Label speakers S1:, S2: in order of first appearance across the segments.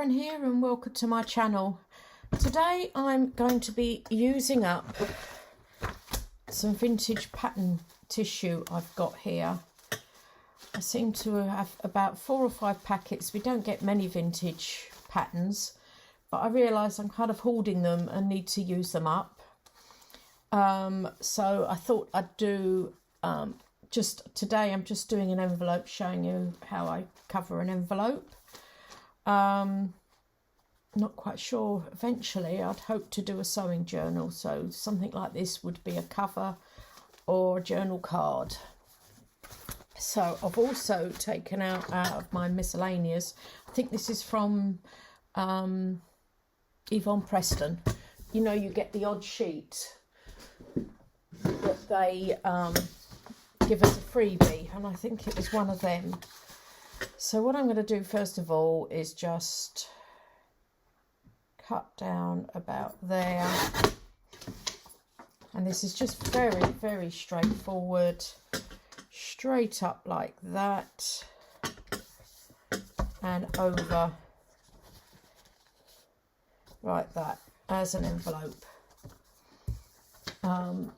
S1: Karen here and welcome to my channel. Today I'm going to be using up some vintage pattern tissue I've got here. I seem to have about 4 or 5 packets. We don't get many vintage patterns, but I realise I'm kind of hoarding them and need to use them up. So I thought I'd do, just today I'm just doing an envelope showing you how I cover an envelope. Not quite sure. Eventually I'd hope to do a sewing journal, so something like this would be a cover or a journal card. So I've also taken out of my miscellaneous, I think this is from Yvonne Preston. You know, you get the odd sheet that they give us a freebie, and I think it was one of them. So what I'm going to do first of all is just cut down about there, and this is just very, very straightforward, straight up like that and over like that as an envelope. And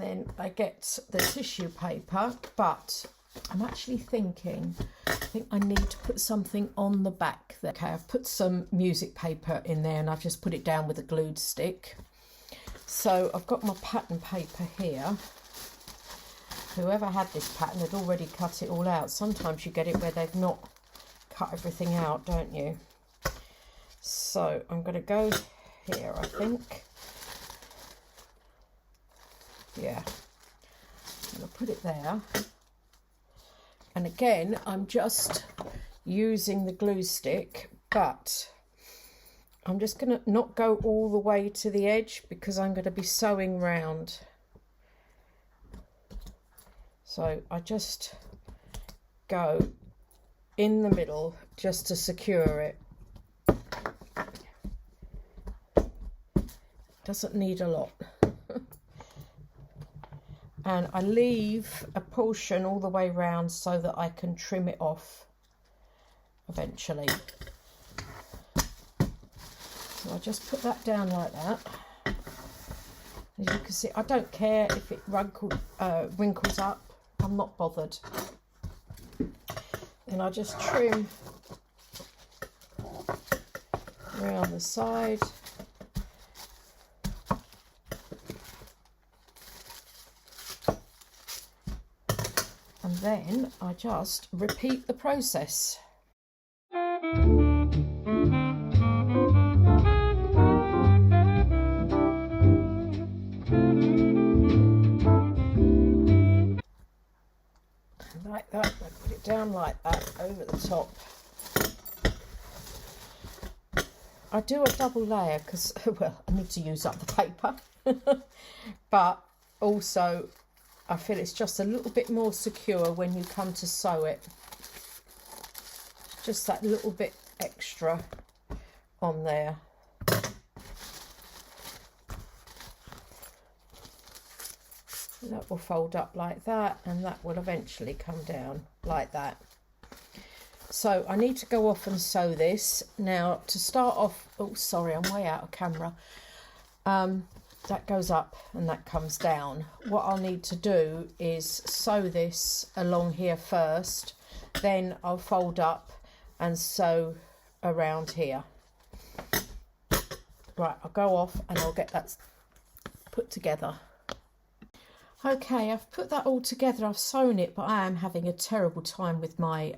S1: then I get the tissue paper, but I'm actually thinking, I think I need to put something on the back there. Okay, I've put some music paper in there and I've just put it down with a glued stick. So I've got my pattern paper here. Whoever had this pattern had already cut it all out. Sometimes you get it where they've not cut everything out, don't you? So I'm going to go here, I think. Yeah, I'm going to put it there. And again, I'm just using the glue stick, but I'm just going to not go all the way to the edge because I'm going to be sewing round. So I just go in the middle just to secure it. Doesn't need a lot. And I leave a portion all the way round so that I can trim it off eventually. So I just put that down like that. As you can see, I don't care if it wrinkles up. I'm not bothered. And I just trim around the side. And then I just repeat the process. Like that, I put it down like that over the top. I do a double layer because, well, I need to use up the paper, but also I feel it's just a little bit more secure when you come to sew it. Just that little bit extra on there. That will fold up like that, and that will eventually come down like that. So I need to go off and sew this. Now to start off, oh sorry, I'm way out of camera. That goes up and that comes down. What I'll need to do is sew this along here first, then I'll fold up and sew around here. Right, I'll go off and I'll get that put together. Okay, I've put that all together, I've sewn it, but I am having a terrible time with my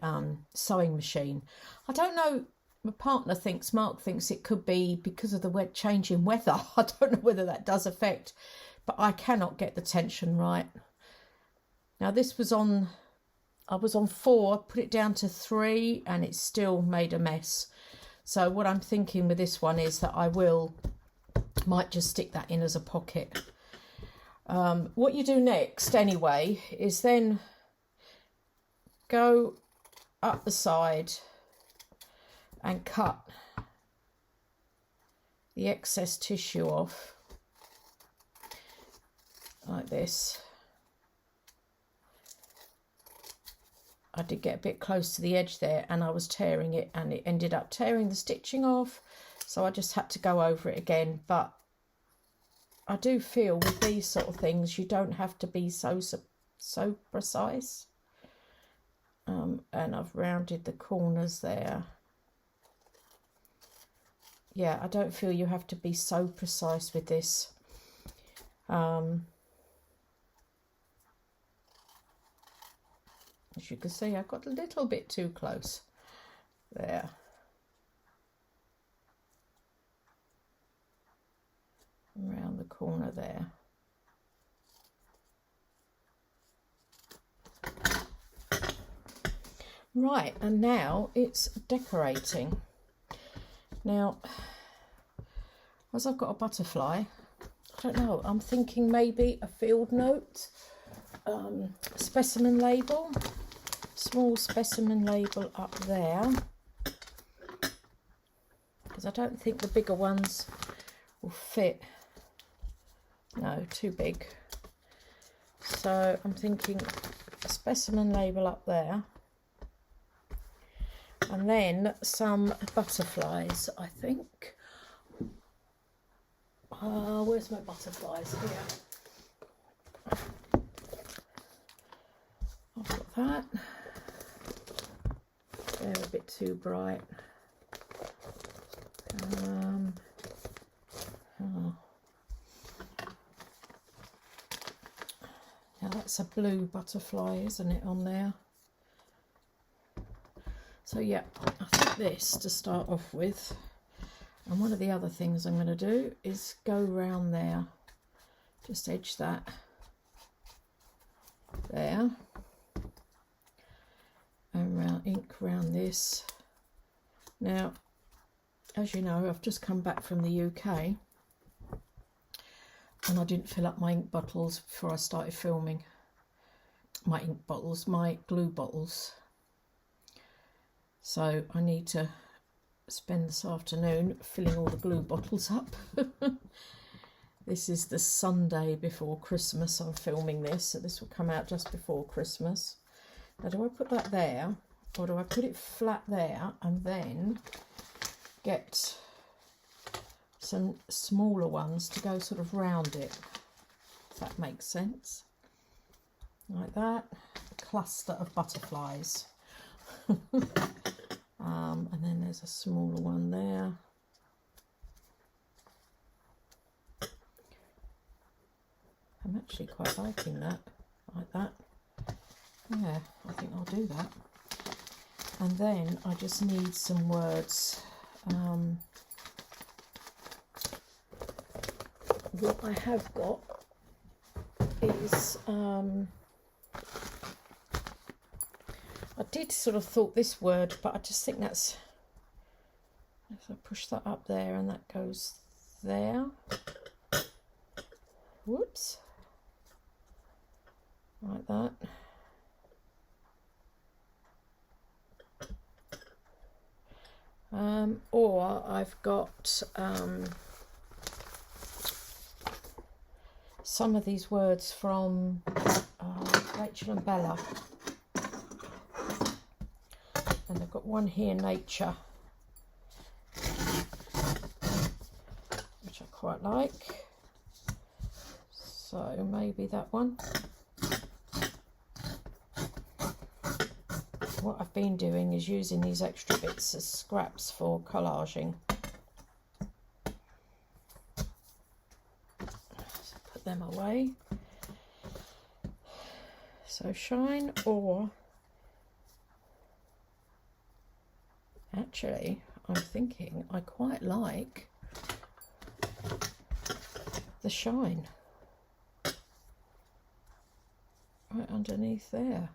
S1: sewing machine. I don't know, my partner thinks, Mark thinks it could be because of the changing weather. I don't know whether that does affect, but I cannot get the tension right. Now this was on, I was on 4, put it down to 3 and it still made a mess. So what I'm thinking with this one is that I might just stick that in as a pocket. What you do next anyway is then go up the side and cut the excess tissue off like this. I did get a bit close to the edge there and I was tearing it, and it ended up tearing the stitching off, so I just had to go over it again. But I do feel with these sort of things you don't have to be so precise. And I've rounded the corners there. Yeah, I don't feel you have to be so precise with this. As you can see, I got a little bit too close there. Around the corner there. Right, and now it's decorating. Now, as I've got a butterfly, I don't know, I'm thinking maybe a field note, specimen label, small specimen label up there, because I don't think the bigger ones will fit. No, too big. So I'm thinking a specimen label up there. And then some butterflies, I think. Where's my butterflies? Here. I've got that. They're a bit too bright. Now that's a blue butterfly, isn't it, on there? So yeah, I think this to start off with. And one of the other things I'm going to do is go round there, just edge that there, and ink round this. Now, as you know, I've just come back from the UK and I didn't fill up my ink bottles before I started filming. My ink bottles, my glue bottles. So I need to spend this afternoon filling all the glue bottles up. This is the Sunday before Christmas I'm filming this, so this will come out just before Christmas. Now, do I put that there, or do I put it flat there and then get some smaller ones to go sort of round it, if that makes sense? Like that. A cluster of butterflies. And then there's a smaller one there. I'm actually quite liking that, like that. Yeah, I think I'll do that. And then I just need some words. What I have got is I did sort of thought this word, but I just think that's, if I push that up there and that goes there. Whoops. Like that. Or I've got some of these words from Rachel and Bella. And I've got one here, nature, which I quite like. So maybe that one. What I've been doing is using these extra bits as scraps for collaging. So put them away. So shine, or actually I'm thinking I quite like the shine right underneath there.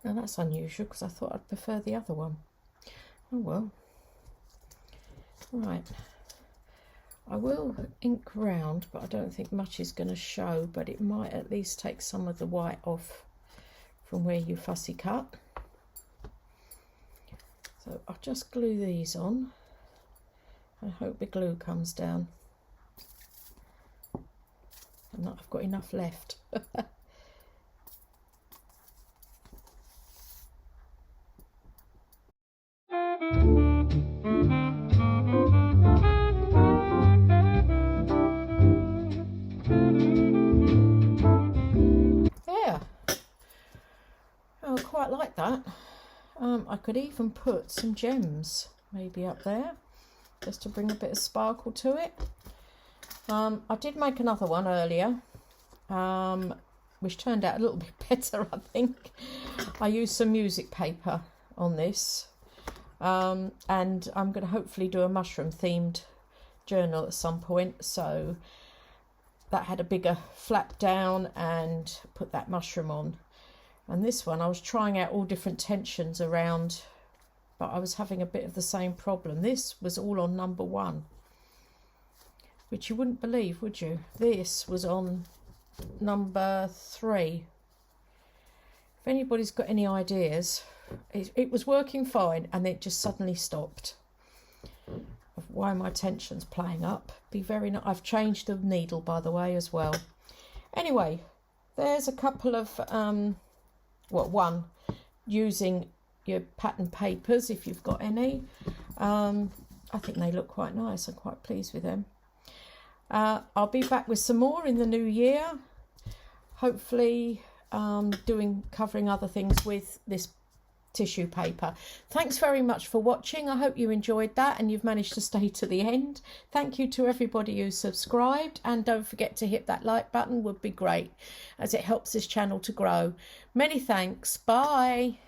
S1: Now that's unusual because I thought I'd prefer the other one. Oh well. Right. I will ink round, but I don't think much is going to show, but it might at least take some of the white off from where you fussy cut. So I'll just glue these on. I hope the glue comes down. And that I've got enough left. that. I could even put some gems maybe up there, just to bring a bit of sparkle to it. I did make another one earlier, which turned out a little bit better, I think. I used some music paper on this, and I'm going to hopefully do a mushroom themed journal at some point, so that had a bigger flap down and put that mushroom on. And this one I was trying out all different tensions around, but I was having a bit of the same problem. This was all on number 1, which you wouldn't believe, would you? This was on number 3. If anybody's got any ideas, it was working fine and it just suddenly stopped. Why my tension's playing up. Be very nice. I've changed the needle, by the way, as well. Anyway, there's a couple of one, using your pattern papers if you've got any. I think they look quite nice. I'm quite pleased with them. I'll be back with some more in the new year, hopefully covering other things with this tissue paper. Thanks very much for watching. I hope you enjoyed that and you've managed to stay to the end. Thank you to everybody who subscribed, and don't forget to hit that like button, would be great, as it helps this channel to grow. Many thanks. Bye.